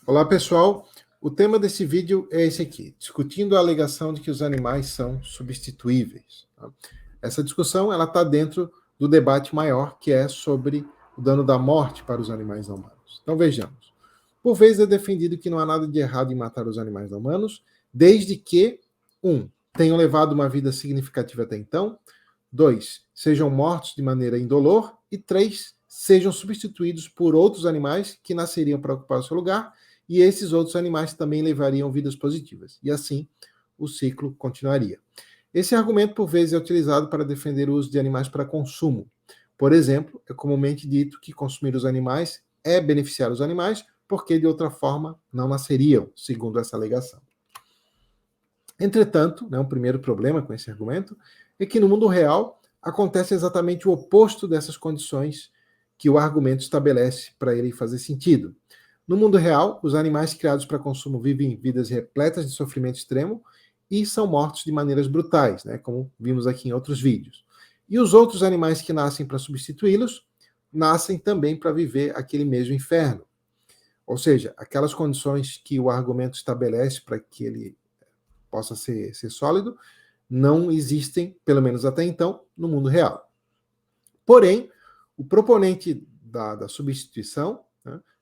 Olá, pessoal. O tema desse vídeo é esse aqui, discutindo a alegação de que os animais são substituíveis. Tá? Essa discussão ela está dentro do debate maior, que é sobre o dano da morte para os animais não humanos. Então, vejamos. Por vezes é defendido que não há nada de errado em matar os animais não humanos, desde que, 1. Tenham levado uma vida significativa até então, 2. Sejam mortos de maneira indolor, e 3. Sejam substituídos por outros animais que nasceriam para ocupar o seu lugar, e esses outros animais também levariam vidas positivas. E assim, o ciclo continuaria. Esse argumento, por vezes, é utilizado para defender o uso de animais para consumo. Por exemplo, é comumente dito que consumir os animais é beneficiar os animais, porque de outra forma não nasceriam, segundo essa alegação. Entretanto, um primeiro problema com esse argumento é que no mundo real acontece exatamente o oposto dessas condições que o argumento estabelece para ele fazer sentido. No mundo real, os animais criados para consumo vivem vidas repletas de sofrimento extremo e são mortos de maneiras brutais, como vimos aqui em outros vídeos. E os outros animais que nascem para substituí-los, nascem também para viver aquele mesmo inferno. Ou seja, aquelas condições que o argumento estabelece para que ele possa ser sólido, não existem, pelo menos até então, no mundo real. Porém, o proponente da substituição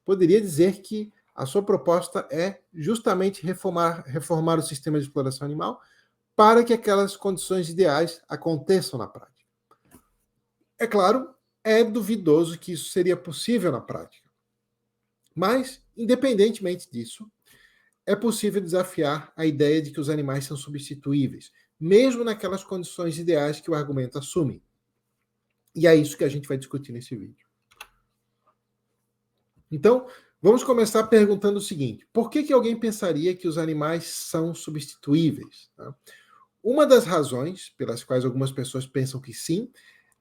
poderia dizer que a sua proposta é justamente reformar o sistema de exploração animal para que aquelas condições ideais aconteçam na prática. É claro, é duvidoso que isso seria possível na prática. Mas, independentemente disso, é possível desafiar a ideia de que os animais são substituíveis, mesmo naquelas condições ideais que o argumento assume. E é isso que a gente vai discutir nesse vídeo. Então, vamos começar perguntando o seguinte: por que alguém pensaria que os animais são substituíveis? Uma das razões pelas quais algumas pessoas pensam que sim,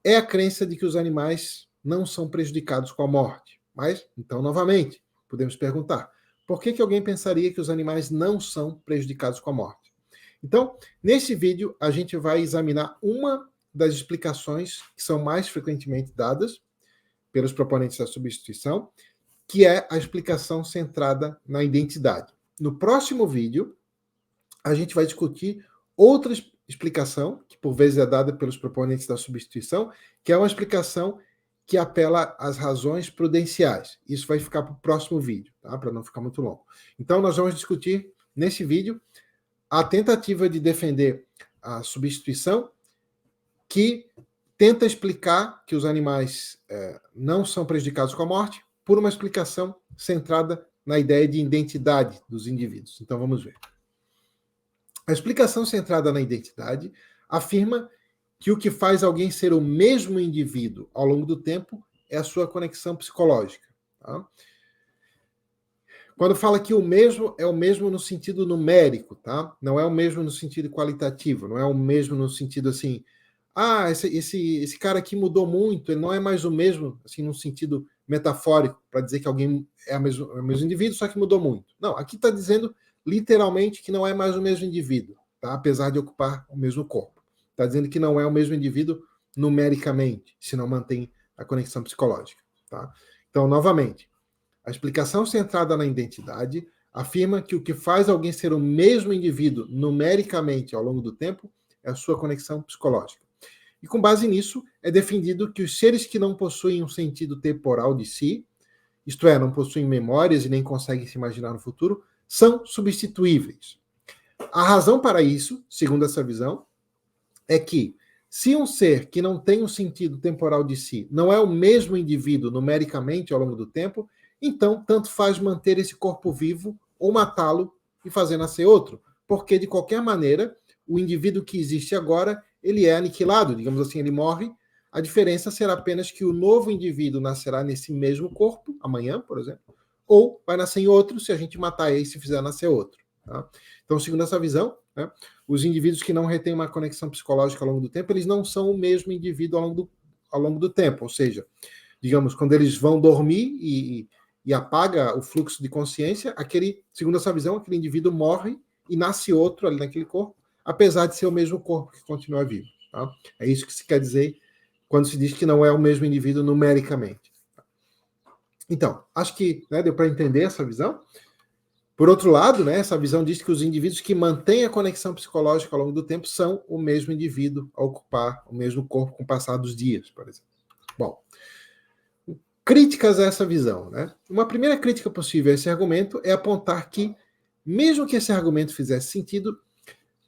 é a crença de que os animais não são prejudicados com a morte. Mas, então, novamente, podemos perguntar: por que alguém pensaria que os animais não são prejudicados com a morte? Então, nesse vídeo, a gente vai examinar uma das explicações que são mais frequentemente dadas pelos proponentes da substituição, que é a explicação centrada na identidade. No próximo vídeo, a gente vai discutir outra explicação, que por vezes é dada pelos proponentes da substituição, que é uma explicação que apela às razões prudenciais. Isso vai ficar para o próximo vídeo, tá? Para não ficar muito longo. Então, nós vamos discutir, nesse vídeo, a tentativa de defender a substituição, que tenta explicar que os animais não são prejudicados com a morte, por uma explicação centrada na ideia de identidade dos indivíduos. Então, vamos ver. A explicação centrada na identidade afirma que o que faz alguém ser o mesmo indivíduo ao longo do tempo é a sua conexão psicológica. Tá? Quando fala que o mesmo é o mesmo no sentido numérico, tá? Não é o mesmo no sentido qualitativo, não é o mesmo no sentido assim, esse cara aqui mudou muito, ele não é mais o mesmo, assim, no sentido metafórico, para dizer que alguém é o mesmo indivíduo, só que mudou muito. Não, aqui está dizendo literalmente que não é mais o mesmo indivíduo, tá? Apesar de ocupar o mesmo corpo. Está dizendo que não é o mesmo indivíduo numericamente, se não mantém a conexão psicológica. Tá? Então, novamente, a explicação centrada na identidade afirma que o que faz alguém ser o mesmo indivíduo numericamente ao longo do tempo é a sua conexão psicológica. E com base nisso, é defendido que os seres que não possuem um sentido temporal de si, isto é, não possuem memórias e nem conseguem se imaginar no futuro, são substituíveis. A razão para isso, segundo essa visão, é que se um ser que não tem um sentido temporal de si não é o mesmo indivíduo numericamente ao longo do tempo, então tanto faz manter esse corpo vivo ou matá-lo e fazer nascer outro, porque de qualquer maneira o indivíduo que existe agora ele é aniquilado, digamos assim, ele morre. A diferença será apenas que o novo indivíduo nascerá nesse mesmo corpo, amanhã, por exemplo, ou vai nascer em outro se a gente matar ele e fizer nascer outro. Tá? Então, segundo essa visão, os indivíduos que não retêm uma conexão psicológica ao longo do tempo, eles não são o mesmo indivíduo ao longo do tempo. Ou seja, digamos, quando eles vão dormir e apaga o fluxo de consciência, segundo essa visão, aquele indivíduo morre e nasce outro ali naquele corpo, apesar de ser o mesmo corpo que continua vivo. Tá? É isso que se quer dizer quando se diz que não é o mesmo indivíduo numericamente. Então, acho que deu para entender essa visão. Por outro lado, né, essa visão diz que os indivíduos que mantêm a conexão psicológica ao longo do tempo são o mesmo indivíduo a ocupar o mesmo corpo com o passar dos dias, por exemplo. Bom, críticas a essa visão, né? Uma primeira crítica possível a esse argumento é apontar que, mesmo que esse argumento fizesse sentido,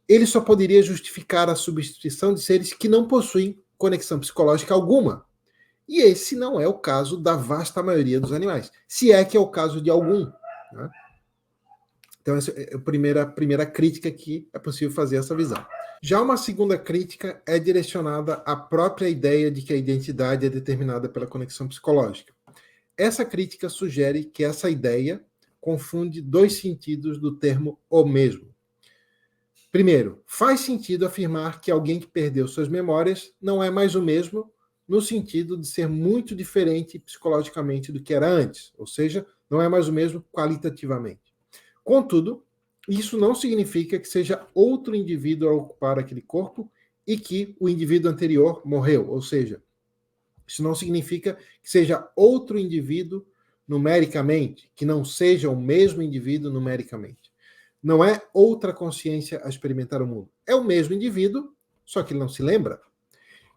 ele só poderia justificar a substituição de seres que não possuem conexão psicológica alguma. E esse não é o caso da vasta maioria dos animais, se é que é o caso de algum, né? Então, essa é a primeira crítica que é possível fazer essa visão. Já uma segunda crítica é direcionada à própria ideia de que a identidade é determinada pela conexão psicológica. Essa crítica sugere que essa ideia confunde dois sentidos do termo o mesmo. Primeiro, faz sentido afirmar que alguém que perdeu suas memórias não é mais o mesmo no sentido de ser muito diferente psicologicamente do que era antes, ou seja, não é mais o mesmo qualitativamente. Contudo, isso não significa que seja outro indivíduo a ocupar aquele corpo e que o indivíduo anterior morreu. Ou seja, isso não significa que seja outro indivíduo numericamente, que não seja o mesmo indivíduo numericamente. Não é outra consciência a experimentar o mundo. É o mesmo indivíduo, só que ele não se lembra.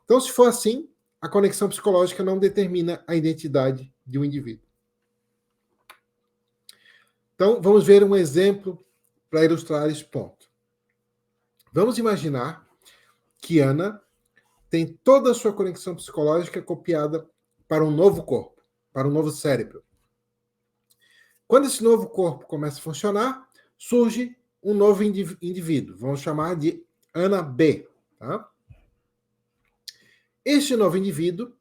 Então, se for assim, a conexão psicológica não determina a identidade de um indivíduo. Então, vamos ver um exemplo para ilustrar esse ponto. Vamos imaginar que Ana tem toda a sua conexão psicológica copiada para um novo corpo, para um novo cérebro. Quando esse novo corpo começa a funcionar, surge um novo indivíduo. Vamos chamar de Ana B. Tá? Este novo indivíduo,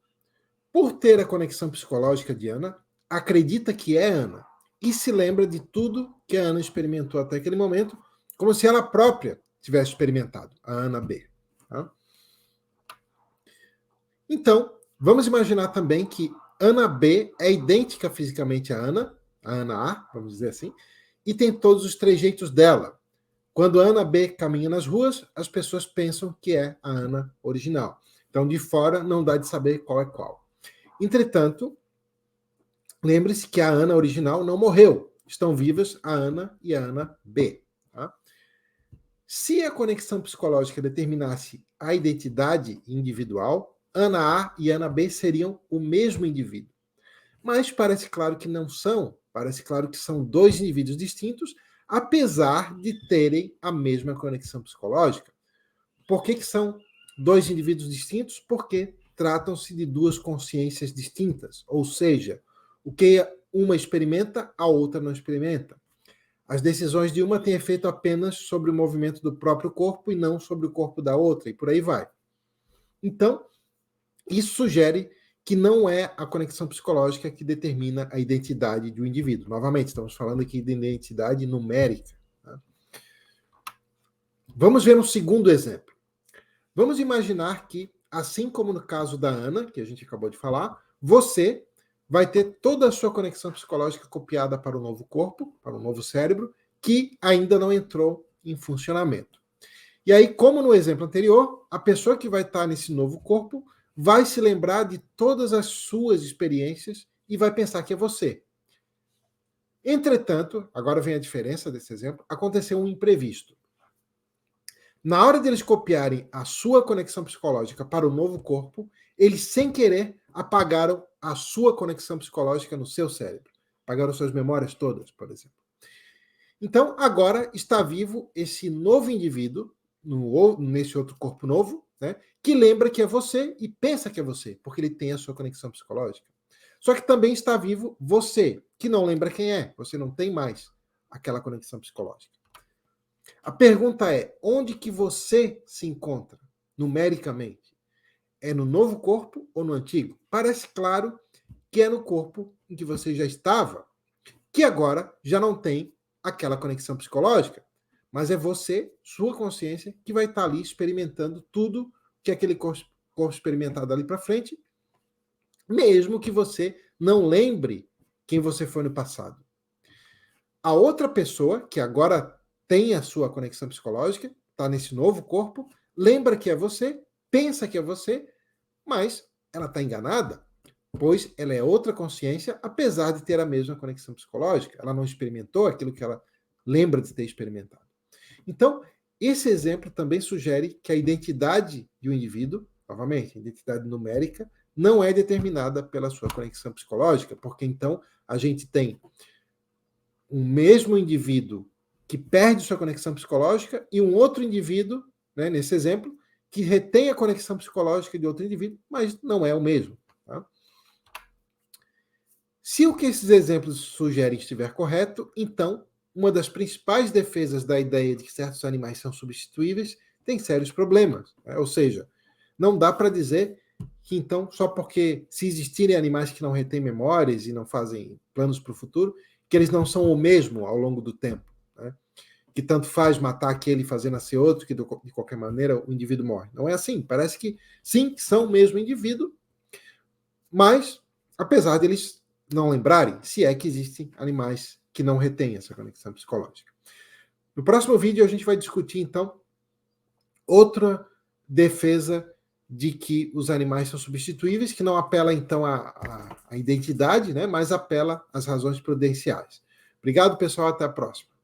por ter a conexão psicológica de Ana, acredita que é Ana e se lembra de tudo que a Ana experimentou até aquele momento, como se ela própria tivesse experimentado, a Ana B. Tá? Então, vamos imaginar também que Ana B é idêntica fisicamente a Ana A, vamos dizer assim, e tem todos os trejeitos dela. Quando a Ana B caminha nas ruas, as pessoas pensam que é a Ana original. Então, de fora, não dá de saber qual é qual. Entretanto, lembre-se que a Ana original não morreu. Estão vivas a Ana e a Ana B. Tá? Se a conexão psicológica determinasse a identidade individual, Ana A e Ana B seriam o mesmo indivíduo. Mas parece claro que não são. Parece claro que são dois indivíduos distintos, apesar de terem a mesma conexão psicológica. Por que são dois indivíduos distintos? Porque tratam-se de duas consciências distintas. Ou seja, o que uma experimenta, a outra não experimenta. As decisões de uma têm efeito apenas sobre o movimento do próprio corpo e não sobre o corpo da outra, e por aí vai. Então, isso sugere que não é a conexão psicológica que determina a identidade de um indivíduo. Novamente, estamos falando aqui de identidade numérica. Tá? Vamos ver um segundo exemplo. Vamos imaginar que, assim como no caso da Ana, que a gente acabou de falar, você vai ter toda a sua conexão psicológica copiada para o novo corpo, para o novo cérebro, que ainda não entrou em funcionamento. E aí, como no exemplo anterior, a pessoa que vai estar nesse novo corpo vai se lembrar de todas as suas experiências e vai pensar que é você. Entretanto, agora vem a diferença desse exemplo, aconteceu um imprevisto. Na hora deles copiarem a sua conexão psicológica para o novo corpo, eles, sem querer, apagaram a sua conexão psicológica no seu cérebro. Apagaram suas memórias todas, por exemplo. Então, agora está vivo esse novo indivíduo, nesse outro corpo novo, né, que lembra que é você e pensa que é você, porque ele tem a sua conexão psicológica. Só que também está vivo você, que não lembra quem é. Você não tem mais aquela conexão psicológica. A pergunta é, onde que você se encontra numericamente? É no novo corpo ou no antigo? Parece claro que é no corpo em que você já estava, que agora já não tem aquela conexão psicológica, mas é você, sua consciência, que vai estar ali experimentando tudo que aquele corpo experimentado dali para frente, mesmo que você não lembre quem você foi no passado. A outra pessoa, que agora tem a sua conexão psicológica, está nesse novo corpo, lembra que é você, pensa que é você, mas ela está enganada, pois ela é outra consciência, apesar de ter a mesma conexão psicológica. Ela não experimentou aquilo que ela lembra de ter experimentado. Então, esse exemplo também sugere que a identidade de um indivíduo, novamente, a identidade numérica, não é determinada pela sua conexão psicológica, porque então a gente tem um mesmo indivíduo que perde sua conexão psicológica e um outro indivíduo, né, nesse exemplo, que retém a conexão psicológica de outro indivíduo, mas não é o mesmo. Tá? Se o que esses exemplos sugerem estiver correto, então uma das principais defesas da ideia de que certos animais são substituíveis tem sérios problemas. Né? Ou seja, não dá para dizer que então, só porque se existirem animais que não retêm memórias e não fazem planos para o futuro, que eles não são o mesmo ao longo do tempo. Né? Que tanto faz matar aquele e fazer nascer outro, que de qualquer maneira o indivíduo morre. Não é assim. Parece que sim, são o mesmo indivíduo, mas apesar deles não lembrarem, se é que existem animais que não retêm essa conexão psicológica. No próximo vídeo a gente vai discutir, então, outra defesa de que os animais são substituíveis, que não apela, então, à identidade, né, mas apela às razões prudenciais. Obrigado, pessoal. Até a próxima.